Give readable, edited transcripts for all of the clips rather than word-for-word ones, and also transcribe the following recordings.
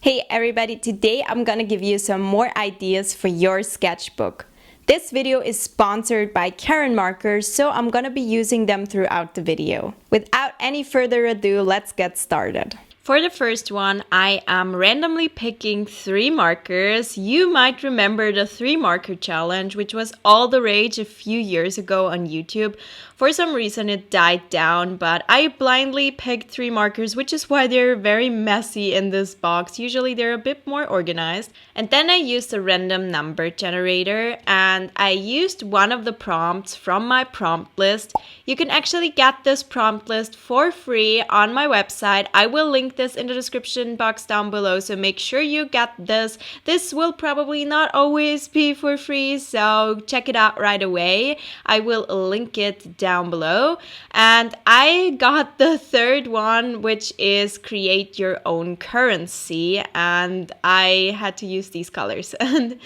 Hey everybody, today I'm gonna give you some more ideas for your sketchbook. This video is sponsored by Karin Markers, so I'm gonna be using them throughout the video. Without any further ado, let's get started. For the first one, I am randomly picking 3 markers. You might remember the 3 marker challenge, which was all the rage a few years ago on YouTube. For some reason it died down, but I blindly picked 3 markers, which is why they're very messy in this box. Usually they're a bit more organized. And then I used a random number generator, and I used one of the prompts from my prompt list. You can actually get this prompt list for free on my website. I will link this in the description box down below, so make sure you get this. This will probably not always be for free, so check it out right away. I will link it down below. And I got the third one, which is create your own currency, and I had to use these colors. And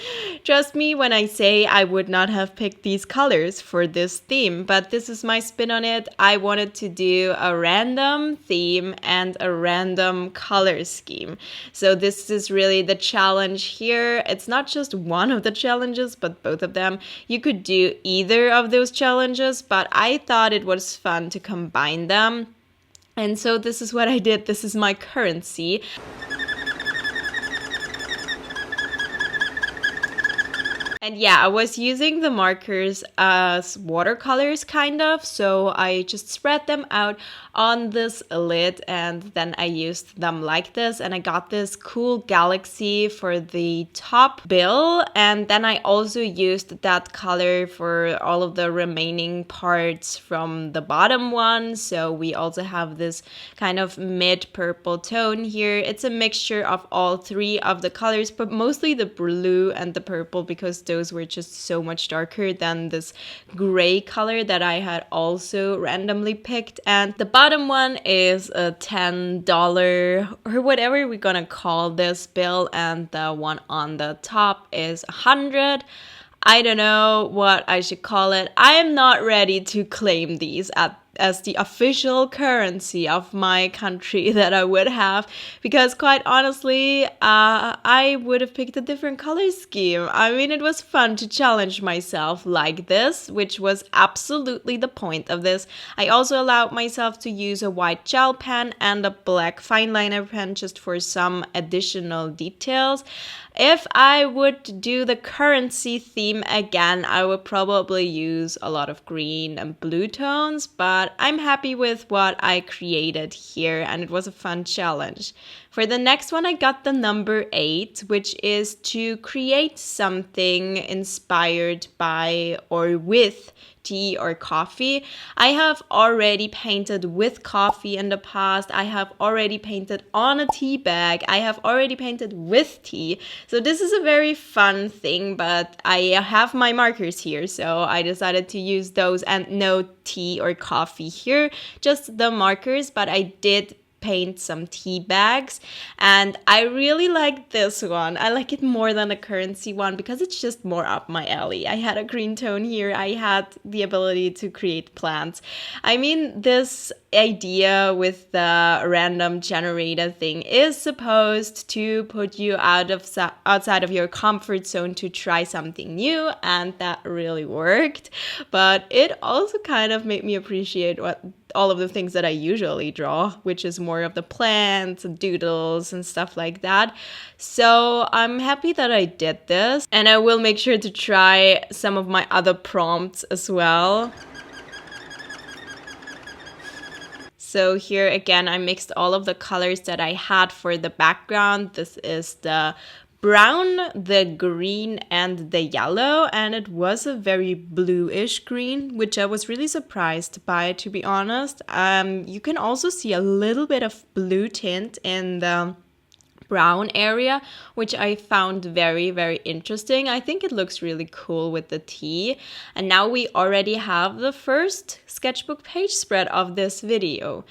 trust me when I say I would not have picked these colors for this theme, but this is my spin on it. I wanted to do a random theme and a random color scheme. So this is really the challenge here. It's not just one of the challenges, but both of them. You could do either of those challenges, but I thought it was fun to combine them. And so this is what I did. This is my currency. And yeah, I was using the markers as watercolors kind of, so I just spread them out on this lid and then I used them like this, and I got this cool galaxy for the top bill, and then I also used that color for all of the remaining parts from the bottom one. So we also have this kind of mid purple tone here. It's a mixture of all 3 of the colors, but mostly the blue and the purple, because those were just so much darker than this gray color that I had also randomly picked. And the bottom one is a $10 or whatever we're gonna call this bill, and the one on the top is 100. I don't know what I should call it. I am not ready to claim these as the official currency of my country that I would have, because quite honestly, I would have picked a different color scheme. I mean, it was fun to challenge myself like this, which was absolutely the point of this. I also allowed myself to use a white gel pen and a black fine liner pen just for some additional details. If I would do the currency theme again, I would probably use a lot of green and blue tones, but I'm happy with what I created here, and it was a fun challenge. For the next one, I got the number 8, which is to create something inspired by or with tea or coffee. I have already painted with coffee in the past. I have already painted on a tea bag. I have already painted with tea. So this is a very fun thing, but I have my markers here, so I decided to use those, and no tea or coffee here, just the markers, but I did paint some tea bags, and I really like this one. I like it more than the currency one because it's just more up my alley. I had a green tone here. I had the ability to create plants. I mean, this idea with the random generator thing is supposed to put you outside of your comfort zone to try something new, and that really worked. But it also kind of made me appreciate all of the things that I usually draw, which is more of the plants and doodles and stuff like that. So I'm happy that I did this, and I will make sure to try some of my other prompts as well. So here again, I mixed all of the colors that I had for the background. This is the brown, the green, and the yellow, and it was a very bluish green, which I was really surprised by, to be honest. You can also see a little bit of blue tint in the brown area, which I found very, very interesting. I think it looks really cool with the tea. And now we already have the first sketchbook page spread of this video.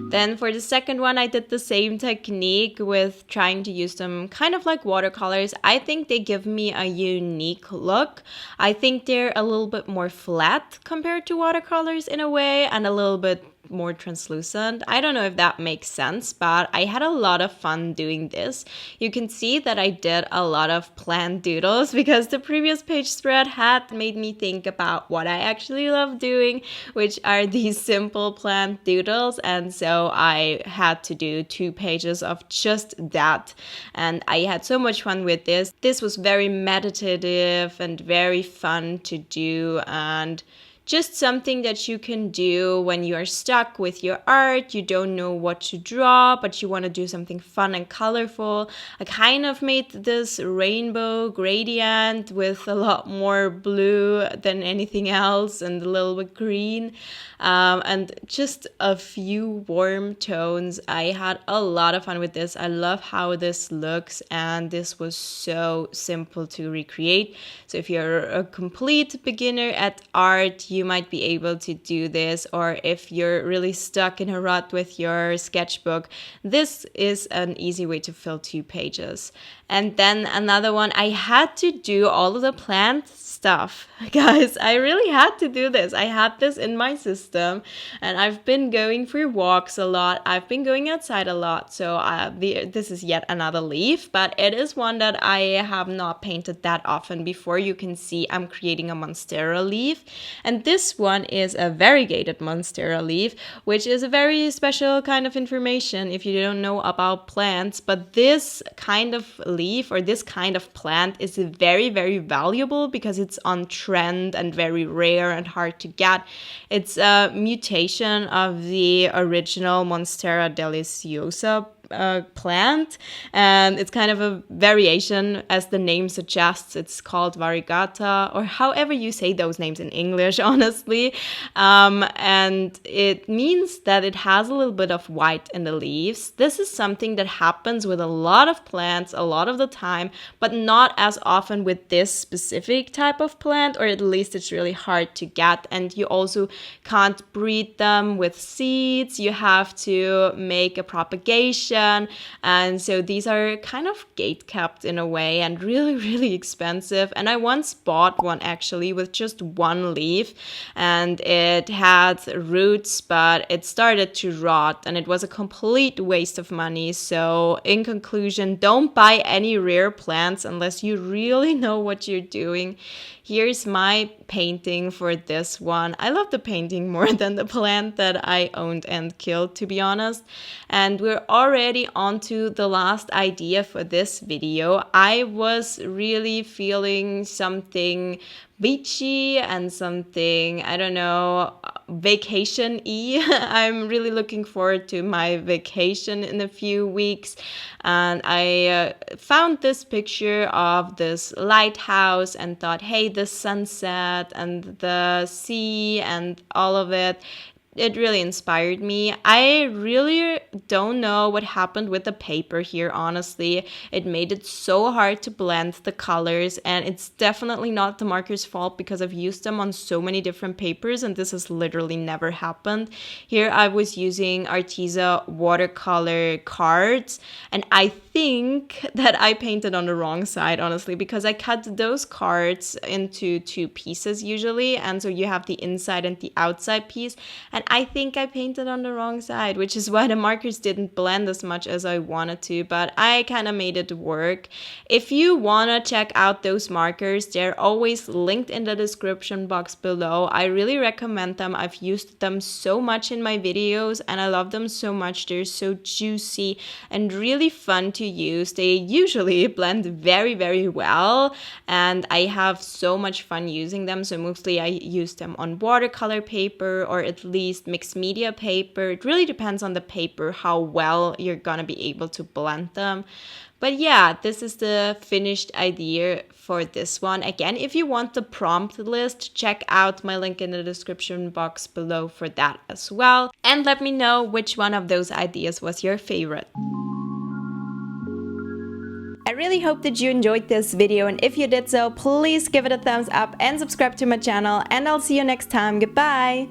Then for the second one, I did the same technique with trying to use them kind of like watercolors. I think they give me a unique look. I think they're a little bit more flat compared to watercolors in a way, and a little bit more translucent. I don't know if that makes sense, but I had a lot of fun doing this. You can see that I did a lot of plant doodles because the previous page spread had made me think about what I actually love doing, which are these simple plant doodles. And so I had to do 2 pages of just that. And I had so much fun with this. This was very meditative and very fun to do, and just something that you can do when you are stuck with your art, you don't know what to draw, but you want to do something fun and colorful. I kind of made this rainbow gradient with a lot more blue than anything else and a little bit green, and just a few warm tones. I had a lot of fun with this. I love how this looks, and this was so simple to recreate. So if you're a complete beginner at art, you might be able to do this, or if you're really stuck in a rut with your sketchbook, this is an easy way to fill 2 pages. And then another one, I had to do all of the plant stuff. Guys, I really had to do this. I had this in my system, and I've been going for walks a lot. I've been going outside a lot. So this is yet another leaf, but it is one that I have not painted that often before. You can see I'm creating a Monstera leaf, and this one is a variegated Monstera leaf, which is a very special kind of information if you don't know about plants. But this kind of leaf or this kind of plant is very, very valuable because it's on trend and very rare and hard to get. It's a mutation of the original Monstera deliciosa plant, and it's kind of a variation, as the name suggests. It's called variegata, or however you say those names in English, honestly, and it means that it has a little bit of white in the leaves. This is something that happens with a lot of plants a lot of the time, but not as often with this specific type of plant, or at least it's really hard to get. And you also can't breed them with seeds. You have to make a propagation, and so these are kind of gate kept in a way and really, really expensive. And I once bought one actually with just 1 leaf, and it had roots, but it started to rot, and it was a complete waste of money. So in conclusion, don't buy any rare plants unless you really know what you're doing. Here's my painting for this one. I love the painting more than the plant that I owned and killed, to be honest. And we're already on to the last idea for this video. I was really feeling something beachy and something, I don't know, vacation-y. I'm really looking forward to my vacation in a few weeks, and I found this picture of this lighthouse and thought, hey, the sunset and the sea and all of it, it really inspired me. I really don't know what happened with the paper here, honestly. It made it so hard to blend the colors, and it's definitely not the marker's fault because I've used them on so many different papers and this has literally never happened. Here I was using Arteza watercolor cards, and I think that I painted on the wrong side, honestly, because I cut those cards into 2 pieces usually, and so you have the inside and the outside piece, and I think I painted on the wrong side, which is why the markers didn't blend as much as I wanted to, but I kind of made it work. If you want to check out those markers, they're always linked in the description box below. I really recommend them. I've used them so much in my videos and I love them so much. They're so juicy and really fun to use. They usually blend very, very well, and I have so much fun using them. So mostly I use them on watercolor paper or at least mixed media paper. It really depends on the paper how well you're gonna be able to blend them. But yeah, this is the finished idea for this one. Again, if you want the prompt list, check out my link in the description box below for that as well. And let me know which one of those ideas was your favorite. I really hope that you enjoyed this video, and if you did so, please give it a thumbs up and subscribe to my channel, and I'll see you next time. Goodbye!